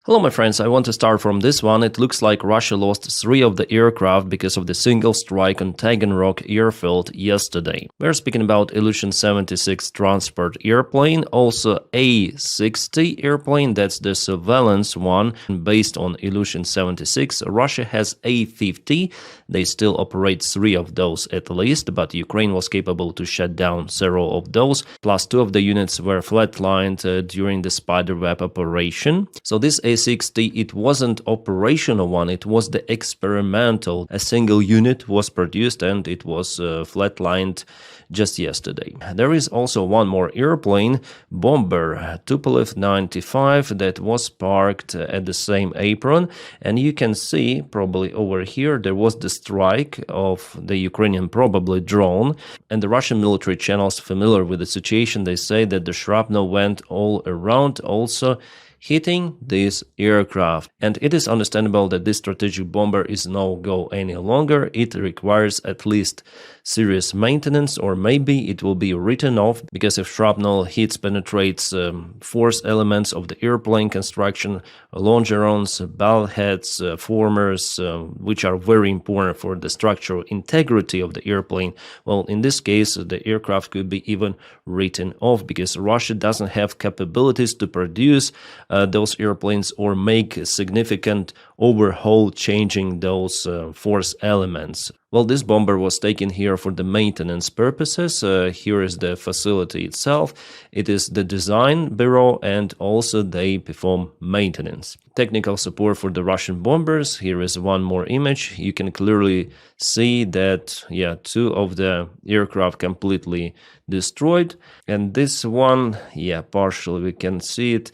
Hello my friends, I want to start from this one. It looks like Russia lost 3 of the aircraft because of the single strike on Taganrog airfield yesterday. We're speaking about Ilyushin-76 transport airplane, also A-60 airplane, that's the surveillance one. Based on Ilyushin-76, Russia has A-50. They still operate 3 of those at least, but Ukraine was capable to shut down several of those, plus 2 of the units were flatlined during the spiderweb operation. So this A-60, it wasn't operational one, it was the experimental. A single unit was produced and it was flatlined just yesterday. There is also one more airplane, bomber Tupolev 95, that was parked at the same apron, and you can see probably over here there was the strike of the Ukrainian probably drone, and the Russian military channels familiar with the situation, they say that the shrapnel went all around, also hitting this aircraft. And it is understandable that this strategic bomber is no go any longer. It requires at least serious maintenance, or maybe it will be written off, because if shrapnel hits, penetrates force elements of the airplane construction, longerons, bulkheads, formers, which are very important for the structural integrity of the airplane, well, in this case, the aircraft could be even written off, because Russia doesn't have capabilities to produce those airplanes or make a significant overhaul changing those force elements. Well, this bomber was taken here for the maintenance purposes. Here is the facility itself. It is the design bureau, and also they perform maintenance. Technical support for the Russian bombers. Here is one more image. You can clearly see that, 2 of the aircraft completely destroyed. And this one, partially we can see it.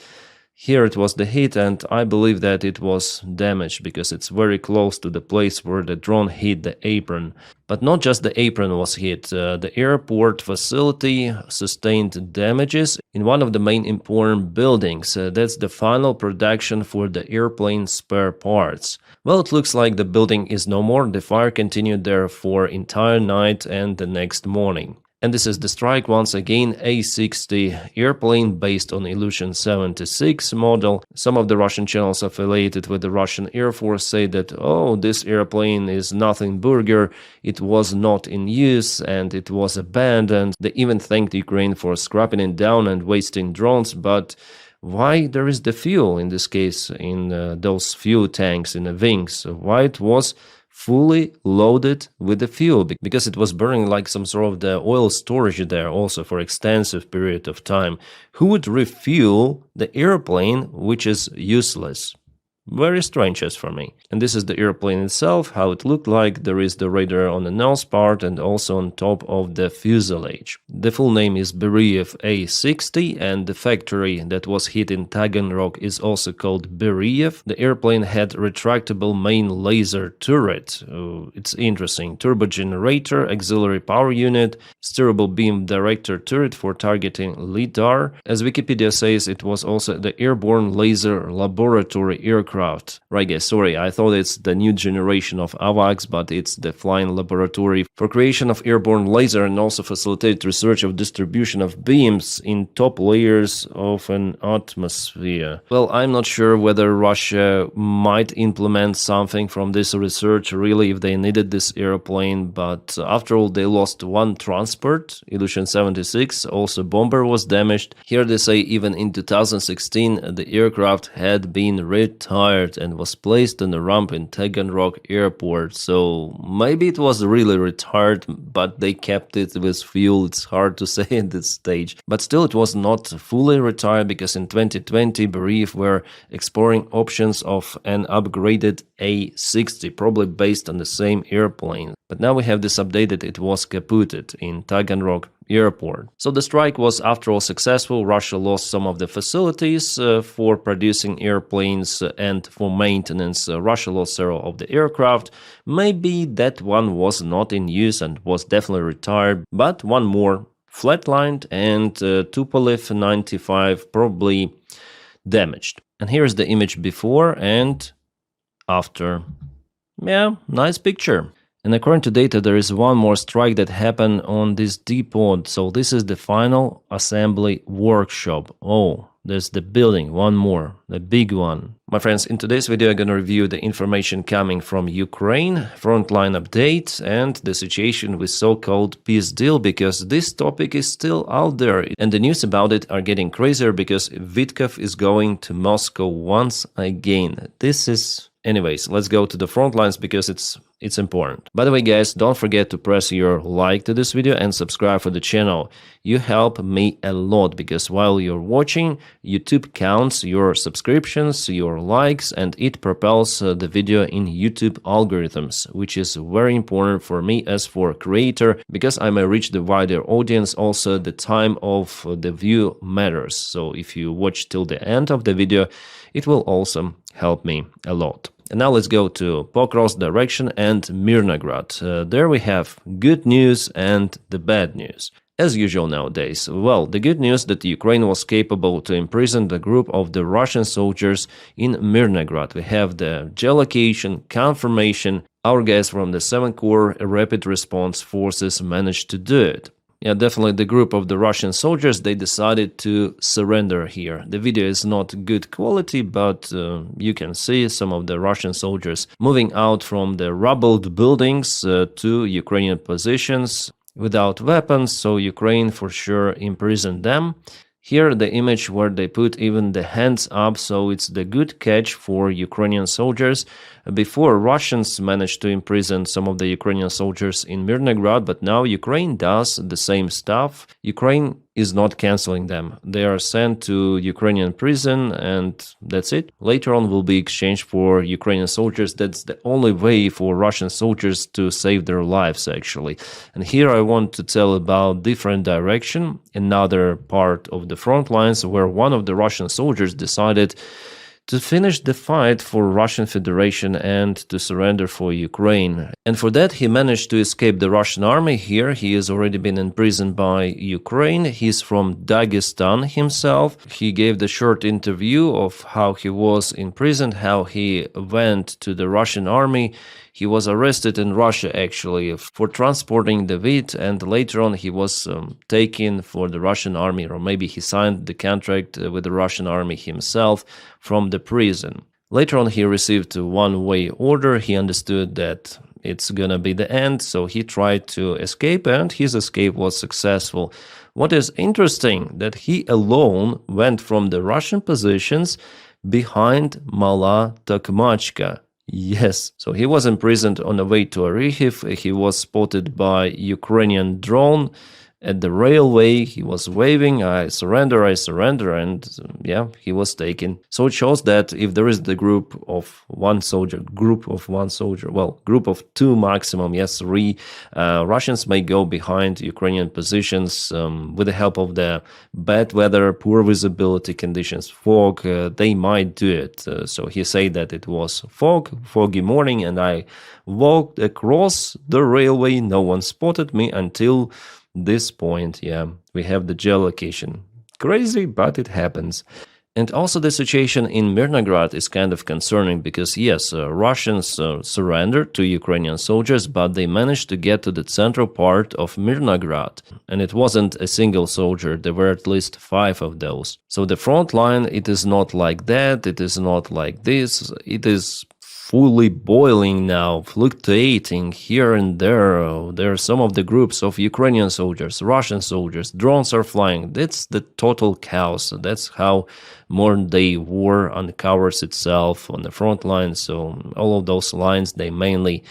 Here it was the hit, and I believe that it was damaged because it's very close to the place where the drone hit the apron. But not just the apron was hit, the airport facility sustained damages in one of the main important buildings. That's the final production for the airplane spare parts. Well, it looks like the building is no more. The fire continued there for entire night and the next morning. And this is the strike once again, A-60 airplane based on Ilyushin-76 model. Some of the Russian channels affiliated with the Russian Air Force say that, oh, this airplane is nothing burger, it was not in use and it was abandoned. They even thanked Ukraine for scrapping it down and wasting drones, but why there is the fuel in this case in those fuel tanks in the wings? Why it was fully loaded with the fuel? Because it was burning like some sort of the oil storage there also for extensive period of time. Who would refuel the airplane which is useless? Very strange as for me. And this is the airplane itself, how it looked like. There is the radar on the nose part and also on top of the fuselage. The full name is Beriev A-60, and the factory that was hit in Taganrog is also called Beriev. The airplane had retractable main laser turret. It's interesting. Turbo generator, auxiliary power unit, steerable beam director turret for targeting LiDAR. As Wikipedia says, it was also the airborne laser laboratory aircraft. Right guys, sorry, I thought it's the new generation of AVAX, but it's the flying laboratory for creation of airborne laser and also facilitate research of distribution of beams in top layers of an atmosphere. Well, I'm not sure whether Russia might implement something from this research really if they needed this airplane, but after all they lost one transport, Ilyushin-76, also bomber was damaged. Here they say even in 2016 the aircraft had been retired and was placed on the ramp in Taganrog airport. So maybe it was really retired, but they kept it with fuel. It's hard to say at this stage. But still it was not fully retired, because in 2020 Beriev were exploring options of an upgraded A-60, probably based on the same airplane. But now we have this update that it was kaputted in Taganrog airport. So the strike was after all successful. Russia lost some of the facilities for producing airplanes and for maintenance. Russia lost several of the aircraft. Maybe that one was not in use and was definitely retired, but one more flatlined, and Tupolev 95 probably damaged. And here's the image before and after. Yeah, nice picture. And according to data, there is one more strike that happened on this depot. So this is the final assembly workshop. Oh, there's the building, one more, the big one. My friends, in today's video, I'm gonna review the information coming from Ukraine, frontline update, and the situation with so-called peace deal, because this topic is still out there, and the news about it are getting crazier because Witkoff is going to Moscow once again. This is... Anyways, let's go to the front lines because it's important. By the way, guys, don't forget to press your like to this video and subscribe for the channel. You help me a lot because while you're watching, YouTube counts your subscriptions, your likes, and it propels the video in YouTube algorithms, which is very important for me as for creator because I may reach the wider audience. Also, the time of the view matters. So if you watch till the end of the video, it will also help me a lot. And now let's go to Pokrovsk direction and Mirnograd. There we have good news and the bad news. As usual nowadays. Well, the good news that Ukraine was capable to imprison the group of the Russian soldiers in Mirnograd. We have the geolocation, confirmation. Our guys from the 7th Corps Rapid Response Forces managed to do it. Yeah, definitely the group of the Russian soldiers, they decided to surrender here. The video is not good quality, but you can see some of the Russian soldiers moving out from the rubbled buildings to Ukrainian positions without weapons, so Ukraine for sure imprisoned them. Here the image where they put even the hands up, so it's the good catch for Ukrainian soldiers. Before, Russians managed to imprison some of the Ukrainian soldiers in Mirnograd, but now Ukraine does the same stuff. Ukraine is not canceling them. They are sent to Ukrainian prison and that's it. Later on will be exchanged for Ukrainian soldiers. That's the only way for Russian soldiers to save their lives actually. And here I want to tell about different direction, another part of the front lines where one of the Russian soldiers decided to finish the fight for Russian Federation and to surrender for Ukraine. And for that he managed to escape the Russian army. Here he has already been imprisoned by Ukraine. He's from Dagestan himself. He gave the short interview of how he was imprisoned, how he went to the Russian army. He was arrested in Russia actually for transporting the wheat, and later on he was taken for the Russian army, or maybe he signed the contract with the Russian army himself from the prison. Later on he received a one-way order. He understood that it's gonna be the end, so he tried to escape and his escape was successful. What is interesting that he alone went from the Russian positions behind Mala Tokmachka. Yes, so he was imprisoned on the way to Orikhiv. He was spotted by Ukrainian drone at the railway. He was waving, I surrender, and yeah, he was taken. So it shows that if there is the group of one soldier, well, group of two maximum, yes, 3, Russians may go behind Ukrainian positions with the help of the bad weather, poor visibility conditions, fog, they might do it. So he said that it was foggy morning, and I walked across the railway, no one spotted me until this point. Yeah, we have the geolocation. Crazy, but it happens. And also the situation in Mirnograd is kind of concerning because yes, Russians surrendered to Ukrainian soldiers, but they managed to get to the central part of Mirnograd. And it wasn't a single soldier, there were at least 5 of those. So the front line, it is not like that, it is not like this, it is fully boiling now, fluctuating here and there. There are some of the groups of Ukrainian soldiers, Russian soldiers, drones are flying. That's the total chaos. That's how modern day war uncovers itself on the front line. So all of those lines, they mainly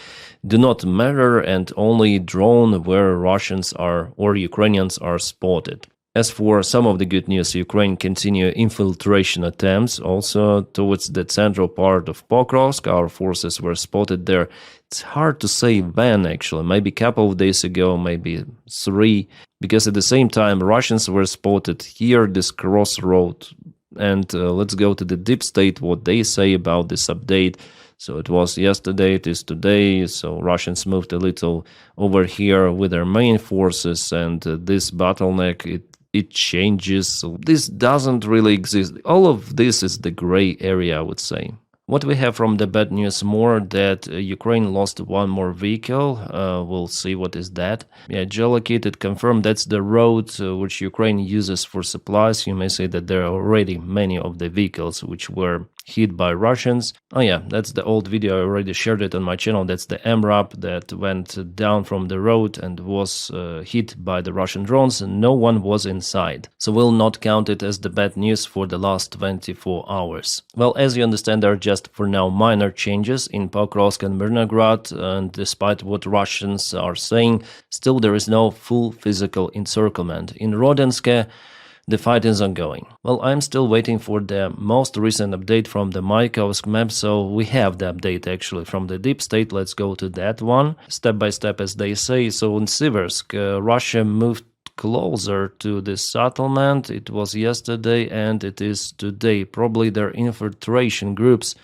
do not matter and only drone where Russians are or Ukrainians are spotted. As for some of the good news, Ukraine continue infiltration attempts also towards the central part of Pokrovsk. Our forces were spotted there. It's hard to say when actually, maybe a couple of days ago, maybe 3, because at the same time Russians were spotted here, this crossroad. And let's go to the deep state, what they say about this update. So it was yesterday, it is today, so Russians moved a little over here with their main forces, and this bottleneck, it changes. So this doesn't really exist. All of this is the gray area, I would say. What we have from the bad news more that Ukraine lost one more vehicle. We'll see what is that. Yeah, geolocated confirmed that's the road which Ukraine uses for supplies. You may say that there are already many of the vehicles which were hit by Russians. Oh yeah, that's the old video. I already shared it on my channel. That's the MRAP that went down from the road and was hit by the Russian drones. No one was inside. So we'll not count it as the bad news for the last 24 hours. Well, as you understand, there are just for now minor changes in Pokrovsk and Mirnograd, and despite what Russians are saying, still there is no full physical encirclement. In Rodenske, the fight is ongoing. Well, I'm still waiting for the most recent update from the Mykovsk map, so we have the update actually from the deep state. Let's go to that one, step by step as they say. So in Siversk, Russia moved closer to the settlement. It was yesterday and it is today. Probably their infiltration groups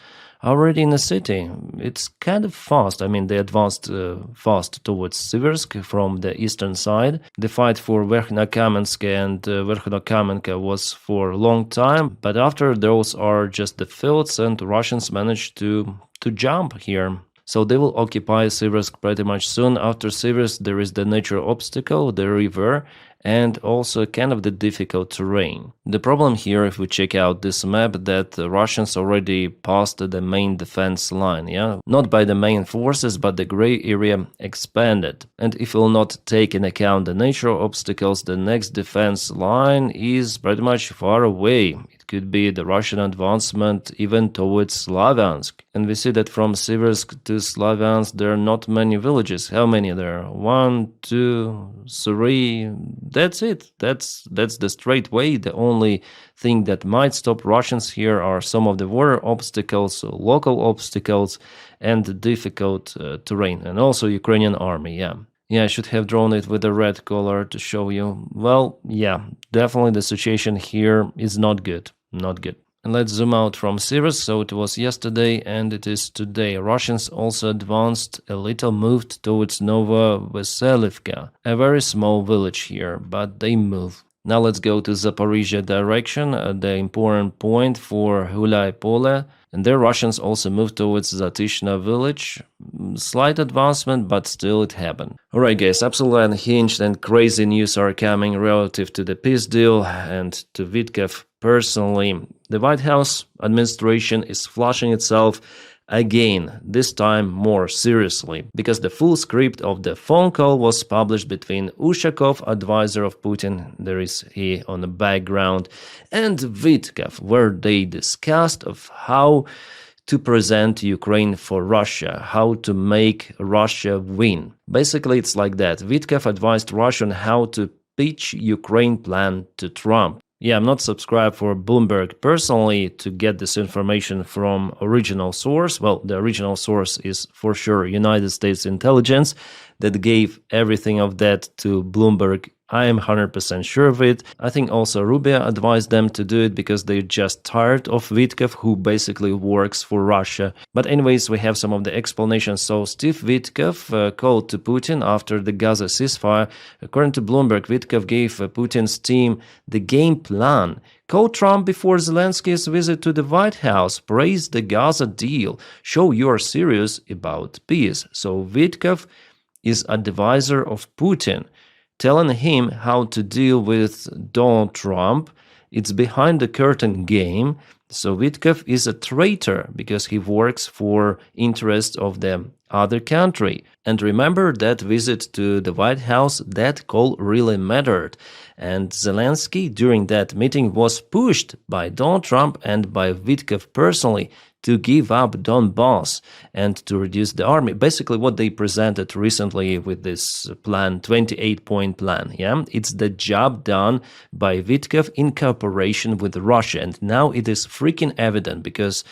already in the city. It's kind of fast. I mean, they advanced fast towards Siversk from the eastern side. The fight for Verkhnokamensk and Verkhnokamenka was for a long time, but after those are just the fields, and Russians managed to jump here. So they will occupy Siversk pretty much soon. After Siversk, there is the nature obstacle, the river, and also kind of the difficult terrain. The problem here, if we check out this map, that the Russians already passed the main defense line, yeah? Not by the main forces, but the gray area expanded. And if we'll not take into account the nature obstacles, the next defense line is pretty much far away. It could be the Russian advancement even towards Slavyansk. And we see that from Siversk to Slavyansk there are not many villages. How many there are? 1, 2, 3. That's it. That's the straight way. The only thing that might stop Russians here are some of the water obstacles, local obstacles, and difficult terrain. And also Ukrainian army, yeah. Yeah, I should have drawn it with a red color to show you. Well, yeah, definitely the situation here is not good. Not good. And let's zoom out from Siversk. So it was yesterday and it is today. Russians also advanced a little, moved towards Nova Veselivka, a very small village here, but they move. Now let's go to Zaporizhia direction, the important point for Hulai Pole. And there Russians also moved towards Zatishna village. Slight advancement, but still it happened. Alright guys, absolutely unhinged and crazy news are coming relative to the peace deal and to Witkoff personally. The White House administration is flushing itself again, this time more seriously, because the full script of the phone call was published between Ushakov, advisor of Putin, there is he on the background, and Witkoff, where they discussed of how to present Ukraine for Russia, how to make Russia win. Basically, it's like that. Witkoff advised Russia on how to pitch Ukraine plan to Trump. Yeah, I'm not subscribed for Bloomberg personally to get this information from original source. Well, the original source is for sure United States intelligence that gave everything of that to Bloomberg. I am 100% sure of it. I think also Ruzzia advised them to do it because they're just tired of Witkoff, who basically works for Russia. But anyways, we have some of the explanations. So Steve Witkoff called to Putin after the Gaza ceasefire. According to Bloomberg, Witkoff gave Putin's team the game plan. Call Trump before Zelensky's visit to the White House. Praise the Gaza deal. Show you are serious about peace. So Witkoff is advisor of Putin, telling him how to deal with Donald Trump. It's behind the curtain game. So Witkoff is a traitor because he works for interests of the other country. And remember that visit to the White House, that call really mattered. And Zelensky during that meeting was pushed by Donald Trump and by Witkoff personally to give up Donbass and to reduce the army. Basically what they presented recently with this plan, 28-point plan, yeah? It's the job done by Witkoff in cooperation with Russia. And now it is freaking evident because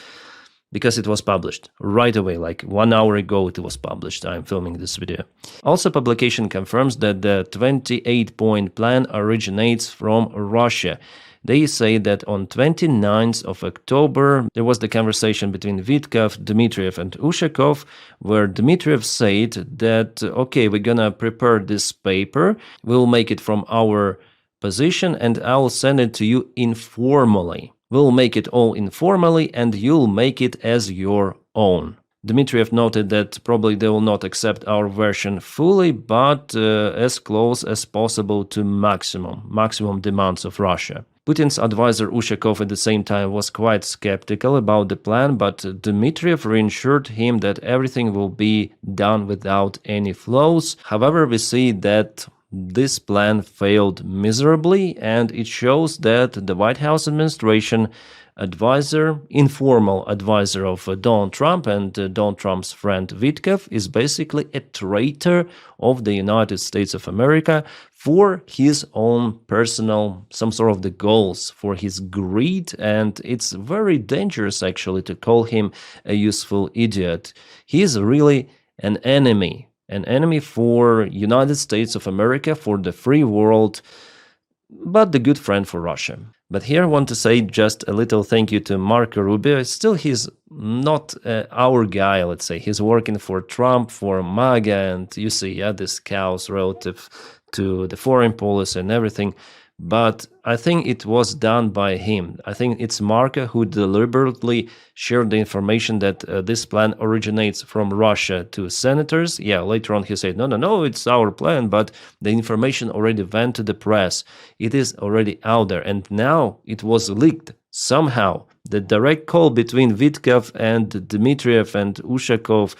it was published right away, like 1 hour ago it was published. I'm filming this video. Also, publication confirms that the 28-point plan originates from Russia. They say that on 29th of October, there was the conversation between Witkoff, Dmitriev and Ushakov, where Dmitriev said that, okay, we're gonna prepare this paper, we'll make it from our position and I'll send it to you informally. We'll make it all informally and you'll make it as your own. Dmitriev noted that probably they will not accept our version fully, but as close as possible to maximum demands of Russia. Putin's advisor Ushakov at the same time was quite skeptical about the plan, but Dmitriev reassured him that everything will be done without any flaws. However, we see that this plan failed miserably, and it shows that the White House administration advisor, informal advisor of Donald Trump and Donald Trump's friend Witkoff, is basically a traitor of the United States of America for his own personal, some sort of the goals, for his greed, and it's very dangerous actually to call him a useful idiot. He is really an enemy for United States of America, for the free world, but the good friend for Russia. But here I want to say just a little thank you to Marco Rubio. Still, he's not our guy, let's say. He's working for Trump, for MAGA, and you see, this chaos relative to the foreign policy and everything. But I think it was done by him. I think it's Marco who deliberately shared the information that this plan originates from Russia to senators. Yeah, later on he said, no, it's our plan, but the information already went to the press. It is already out there, and now it was leaked somehow. The direct call between Witkoff and Dmitriev and Ushakov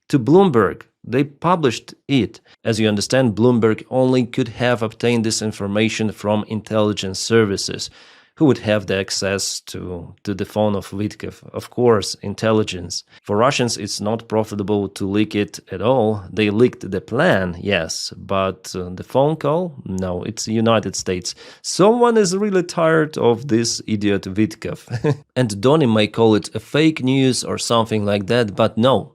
to Bloomberg. They published it. As you understand, Bloomberg only could have obtained this information from intelligence services. Who would have the access to the phone of Witkoff? Of course, intelligence. For Russians, it's not profitable to leak it at all. They leaked the plan, yes, but the phone call? No, it's the United States. Someone is really tired of this idiot Witkoff. And Donny may call it a fake news or something like that, but no.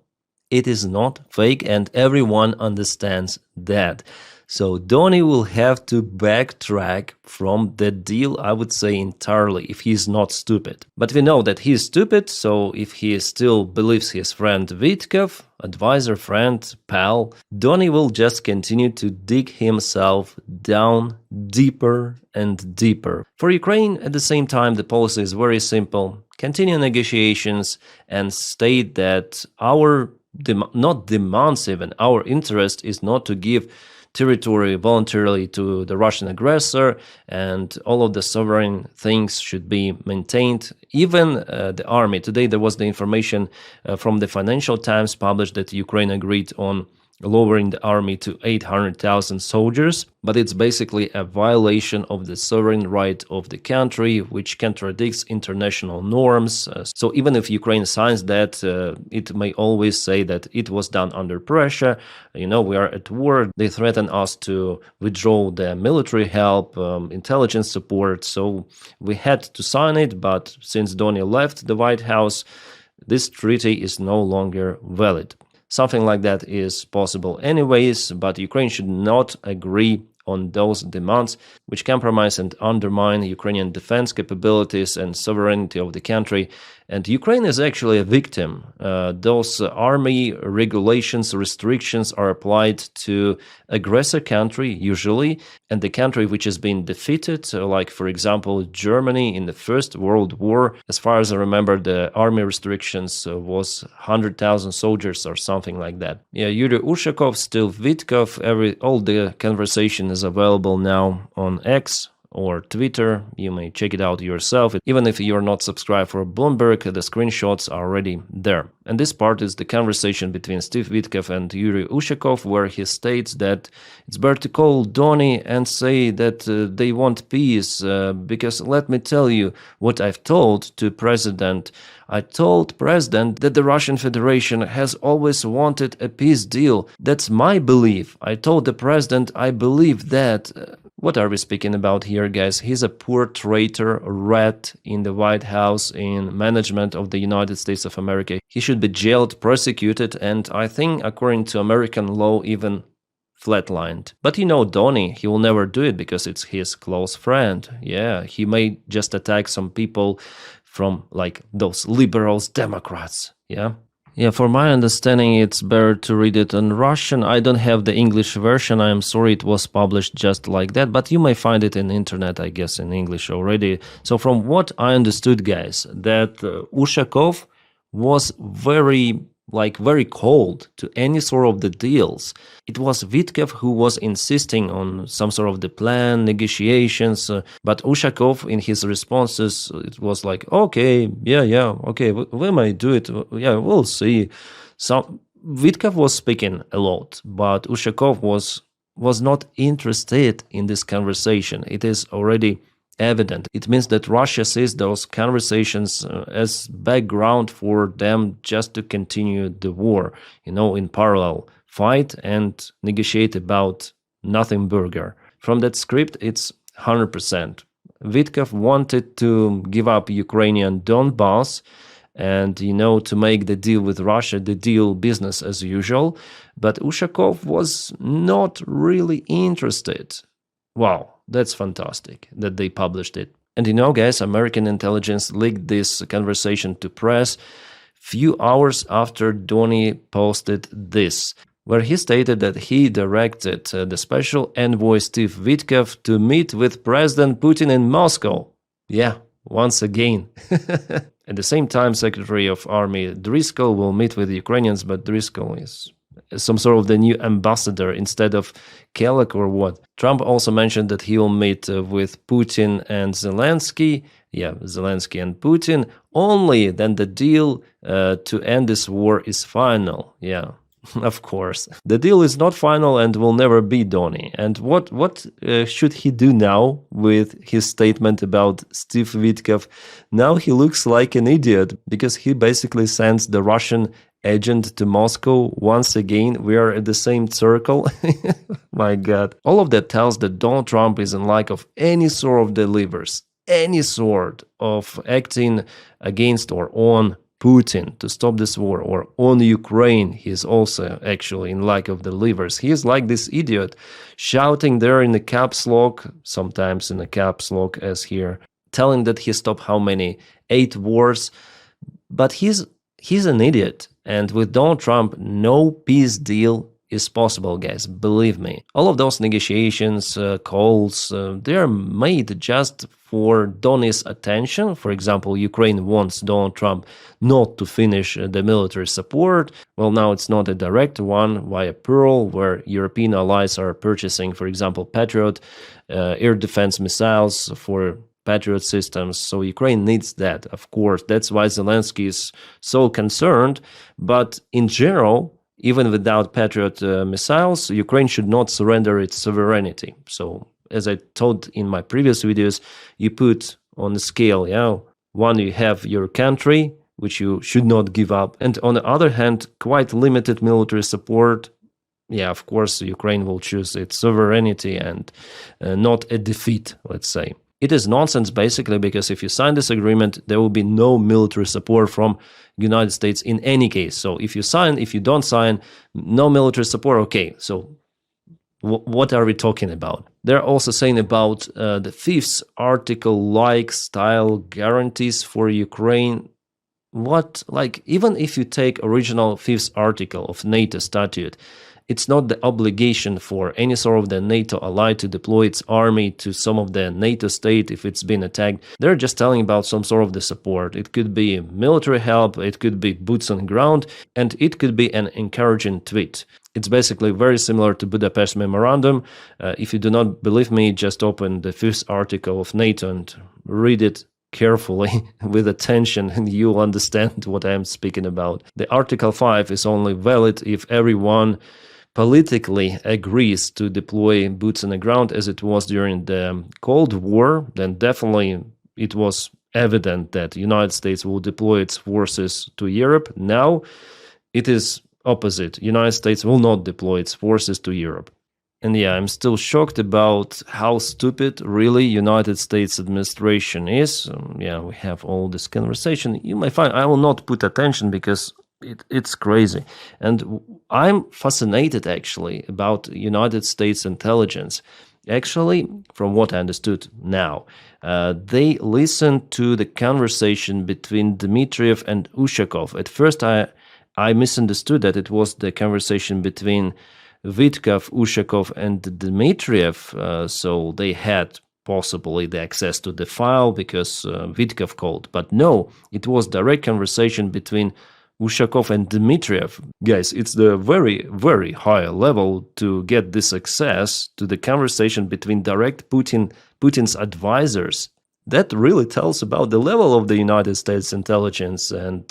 It is not fake, and everyone understands that. So Donny will have to backtrack from the deal, I would say, entirely, if he's not stupid. But we know that he's stupid, so if he still believes his friend Witkoff, advisor, friend, pal, Donny will just continue to dig himself down deeper and deeper. For Ukraine, at the same time, the policy is very simple. Continue negotiations and state that our not demands even, our interest is not to give territory voluntarily to the Russian aggressor, and all of the sovereign things should be maintained. Even the army. Today there was the information from the Financial Times published that Ukraine agreed on lowering the army to 800,000 soldiers, but it's basically a violation of the sovereign right of the country, which contradicts international norms. So even if Ukraine signs that, it may always say that it was done under pressure. We are at war. They threaten us to withdraw the military help, intelligence support. So we had to sign it, but since Donny left the White House, this treaty is no longer valid. Something like that is possible anyways, but Ukraine should not agree on those demands which compromise and undermine Ukrainian defense capabilities and sovereignty of the country. And Ukraine is actually a victim. Those army regulations, restrictions are applied to aggressor country usually, and the country which has been defeated, like for example Germany in the First World War. As far as I remember, the army restrictions was 100,000 soldiers or something like that. Yeah, Yuri Ushakov, still Witkoff, all the conversation is available now on X or Twitter. You may check it out yourself. Even if you're not subscribed for Bloomberg, the screenshots are already there. And this part is the conversation between Steve Witkoff and Yuri Ushakov, where he states that it's better to call Donny and say that they want peace, because let me tell you what I've told to President. I told President that the Russian Federation has always wanted a peace deal. That's my belief. I told the President I believe that. What are we speaking about here, guys? He's a poor traitor, rat in the White House, in management of the United States of America. He should be jailed, prosecuted, and I think, according to American law, even flatlined. But Donny, he will never do it because it's his close friend. Yeah, he may just attack some people from, like, those liberals, Democrats. Yeah. Yeah, for my understanding, it's better to read it in Russian. I don't have the English version. I am sorry it was published just like that, but you may find it in internet, I guess, in English already. So from what I understood, guys, that Ushakov was very cold to any sort of the deals. It was Witkoff who was insisting on some sort of the plan, negotiations, but Ushakov in his responses, it was like, okay, yeah, okay, we might do it, yeah, we'll see. So Witkoff was speaking a lot, but Ushakov was not interested in this conversation. It is already evident. It means that Russia sees those conversations as background for them just to continue the war, in parallel, fight and negotiate about nothing burger. From that script, it's 100%. Witkoff wanted to give up Ukrainian Donbass and, to make the deal with Russia, the deal business as usual. But Ushakov was not really interested. Wow, that's fantastic that they published it. And guys, American intelligence leaked this conversation to press few hours after Donny posted this, where he stated that he directed the special envoy Steve Witkoff to meet with President Putin in Moscow. Yeah, once again. At the same time, Secretary of Army Driscoll will meet with the Ukrainians, but Driscoll is some sort of the new ambassador instead of Kellogg or what. Trump also mentioned that he will meet with Putin and Zelensky. Yeah, Zelensky and Putin. Only then the deal to end this war is final. Yeah, of course. The deal is not final and will never be, Donny. And what should he do now with his statement about Steve Witkoff? Now he looks like an idiot because he basically sends the Russian agent to Moscow once again. We are at the same circle. My God. All of that tells that Donald Trump is in lack of any sort of the levers, any sort of acting against or on Putin to stop this war, or on Ukraine. He is also actually in lack of the levers. He is like this idiot shouting there in the caps lock, sometimes in a caps lock as here, telling that he stopped how many? 8 wars. But he's an idiot. And with Donald Trump, no peace deal is possible, guys. Believe me. All of those negotiations, calls, they're made just for Donny's attention. For example, Ukraine wants Donald Trump not to finish the military support. Well, now it's not a direct one via Pearl, where European allies are purchasing, for example, Patriot air defense missiles for Patriot systems. So Ukraine needs that, of course. That's why Zelensky is so concerned. But in general, even without Patriot missiles, Ukraine should not surrender its sovereignty. So as I told in my previous videos, you put on the scale, one, you have your country, which you should not give up. And on the other hand, quite limited military support. Yeah, of course, Ukraine will choose its sovereignty and not a defeat, let's say. It is nonsense, basically, because if you sign this agreement, there will be no military support from United States in any case. So if you sign, if you don't sign, no military support, okay. So what are we talking about? They're also saying about the 5th article-like style guarantees for Ukraine. What, even if you take original 5th article of NATO statute, it's not the obligation for any sort of the NATO ally to deploy its army to some of the NATO state if it's been attacked. They're just telling about some sort of the support. It could be military help, it could be boots on the ground, and it could be an encouraging tweet. It's basically very similar to Budapest Memorandum. If you do not believe me, just open the 5th article of NATO and read it carefully with attention, and you'll understand what I'm speaking about. The Article 5 is only valid if everyone politically agrees to deploy boots on the ground, as it was during the Cold War. Then definitely it was evident that the United States will deploy its forces to Europe. Now it is opposite. United States will not deploy its forces to Europe. And yeah, I'm still shocked about how stupid really United States administration is. Yeah, we have all this conversation. You might find I will not put attention because it's crazy. And I'm fascinated actually about United States intelligence. Actually, from what I understood now, they listened to the conversation between Dmitriev and Ushakov. At first, I I misunderstood that it was the conversation between Witkoff, Ushakov, and Dmitriev, so they had possibly the access to the file because Witkoff called. But no, it was direct conversation between Ushakov and Dmitriev. Guys, it's the very, very high level to get this access to the conversation between direct Putin's advisors. That really tells about the level of the United States intelligence. And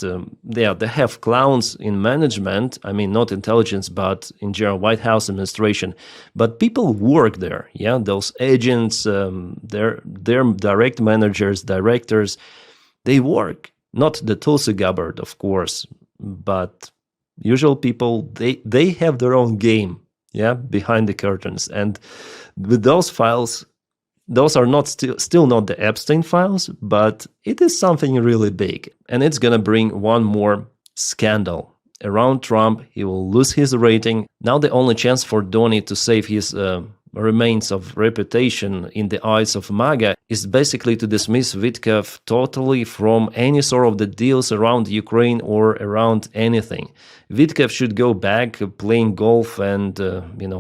yeah, they have clowns in management. I mean, not intelligence, but in general, White House administration. But people work there. Yeah, those agents, they're direct managers, directors, they work. Not the Tulsi Gabbard, of course, but usual people, they have their own game, yeah, behind the curtains. And with those files, those are not still not the Epstein files, but it is something really big. And it's gonna bring one more scandal. Around Trump, he will lose his rating. Now the only chance for Donny to save his remains of reputation in the eyes of MAGA is basically to dismiss Witkoff totally from any sort of the deals around Ukraine or around anything. Witkoff should go back playing golf and,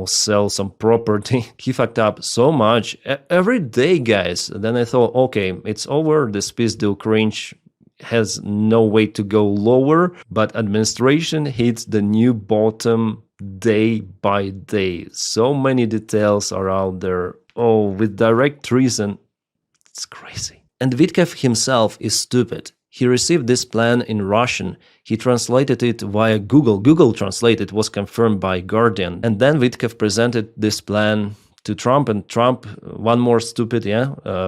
sell some property. He fucked up so much every day, guys. Then I thought, okay, it's over. The peace deal cringe has no way to go lower, but administration hits the new bottom day by day. So many details are out there. Oh, with direct treason. It's crazy. And Witkoff himself is stupid. He received this plan in Russian. He translated it via Google. Google Translate, it was confirmed by Guardian. And then Witkoff presented this plan to Trump, and Trump, one more stupid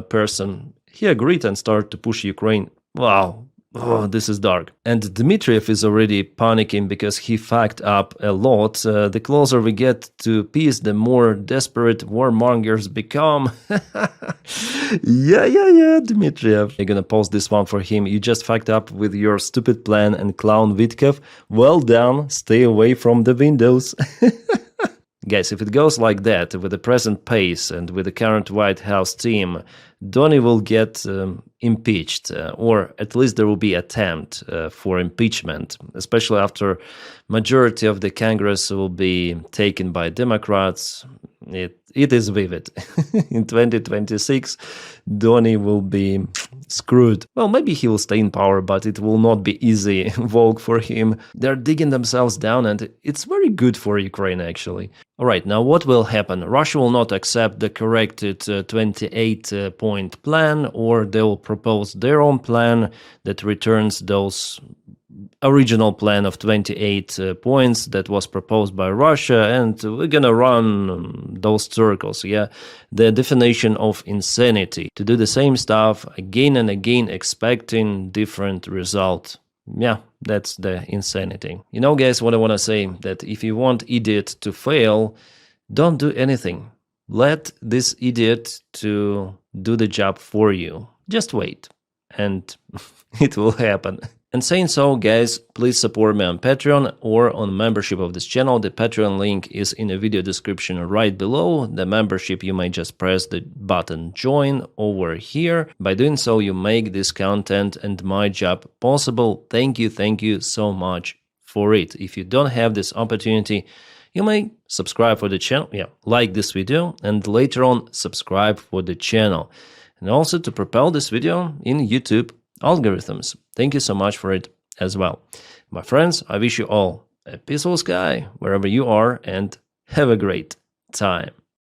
person, he agreed and started to push Ukraine. Wow. Oh, this is dark. And Dmitriev is already panicking because he fucked up a lot. The closer we get to peace, the more desperate warmongers become. Yeah, Dmitriev. I'm gonna post this one for him. You just fucked up with your stupid plan and clown Witkoff. Well done. Stay away from the windows. Guys, if it goes like that, with the present pace and with the current White House team, Donny will get impeached, or at least there will be attempt for impeachment, especially after majority of the Congress will be taken by Democrats. It is vivid. In 2026, Donny will be screwed. Well, maybe he will stay in power, but it will not be easy walk for him. They're digging themselves down, and it's very good for Ukraine, actually. All right, now what will happen? Russia will not accept the corrected 28-point plan, or they will propose their own plan that returns those original plan of 28 points that was proposed by Russia, and we're gonna run those circles, yeah? The definition of insanity, to do the same stuff again and again, expecting different result. Yeah, that's the insanity. You know, guys, what I want to say, that if you want idiot to fail, don't do anything. Let this idiot to do the job for you. Just wait, and it will happen. And saying so, guys, please support me on Patreon or on membership of this channel. The Patreon link is in the video description right below. The membership, you may just press the button join over here. By doing so, you make this content and my job possible. Thank you so much for it. If you don't have this opportunity, you may subscribe for the channel, like this video, and later on subscribe for the channel. And also to propel this video in YouTube algorithms. Thank you so much for it as well. My friends, I wish you all a peaceful sky wherever you are, and have a great time.